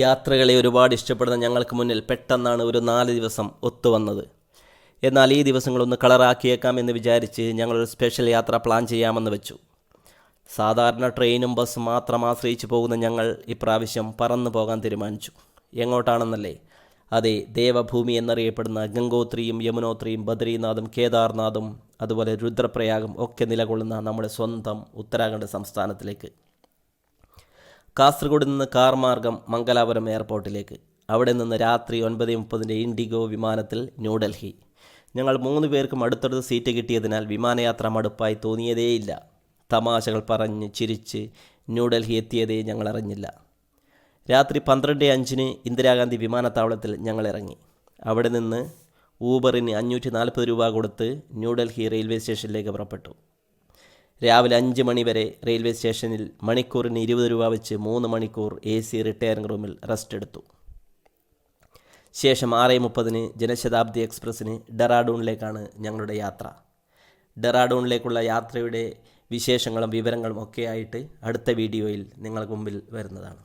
യാത്രകളെ ഒരുപാട് ഇഷ്ടപ്പെടുന്ന ഞങ്ങൾക്ക് മുന്നിൽ പെട്ടെന്നാണ് ഒരു 4 ദിവസം ഒത്തുവന്നത്. എന്നാൽ ഈ ദിവസങ്ങളൊന്ന് കളറാക്കിയേക്കാം എന്ന് വിചാരിച്ച് ഞങ്ങളൊരു സ്പെഷ്യൽ യാത്ര പ്ലാൻ ചെയ്യാമെന്ന് വെച്ചു. സാധാരണ ട്രെയിനും ബസ്സും മാത്രം ആശ്രയിച്ച് പോകുന്ന ഞങ്ങൾ ഇപ്രാവശ്യം പറന്നു പോകാൻ തീരുമാനിച്ചു. എങ്ങോട്ടാണെന്നല്ലേ? അതെ, ദേവഭൂമി എന്നറിയപ്പെടുന്ന ഗംഗോത്രിയും യമുനോത്രിയും ബദ്രീനാഥും കേദാർനാഥും അതുപോലെ രുദ്രപ്രയാഗും ഒക്കെ നിലകൊള്ളുന്ന നമ്മുടെ സ്വന്തം ഉത്തരാഖണ്ഡ് സംസ്ഥാനത്തിലേക്ക്. കാസർഗോഡ് നിന്ന് കാർ മാർഗം മംഗലാപുരം എയർപോർട്ടിലേക്ക്, അവിടെ നിന്ന് രാത്രി 9:30 ഇൻഡിഗോ വിമാനത്തിൽ ന്യൂഡൽഹി. ഞങ്ങൾ 3 പേർക്കും അടുത്തടുത്ത് സീറ്റ് കിട്ടിയതിനാൽ വിമാനയാത്ര മടുപ്പായി തോന്നിയതേയില്ല. തമാശകൾ പറഞ്ഞ് ചിരിച്ച് ന്യൂഡൽഹി എത്തിയതേ ഞങ്ങൾ അറിഞ്ഞില്ല. രാത്രി 12:05 ഇന്ദിരാഗാന്ധി വിമാനത്താവളത്തിൽ ഞങ്ങൾ ഇറങ്ങി. അവിടെ നിന്ന് ഊബറിന് 540 രൂപ കൊടുത്ത് ന്യൂഡൽഹി റെയിൽവേ സ്റ്റേഷനിലേക്ക് പുറപ്പെട്ടു. രാവിലെ 5 മണി വരെ റെയിൽവേ സ്റ്റേഷനിൽ മണിക്കൂറിന് 20 രൂപ വെച്ച് 3 മണിക്കൂർ AC റിട്ടയറിംഗ് റൂമിൽ റെസ്റ്റ് എടുത്തു. ശേഷം 6:30 ജനശതാബ്ദി എക്സ്പ്രസ്സിന് ഡെറാഡൂണിലേക്കാണ് ഞങ്ങളുടെ യാത്ര. ഡെറാഡൂണിലേക്കുള്ള യാത്രയുടെ വിശേഷങ്ങളും വിവരങ്ങളും ഒക്കെയായിട്ട് അടുത്ത വീഡിയോയിൽ നിങ്ങൾക്ക് മുമ്പിൽ വരുന്നതാണ്.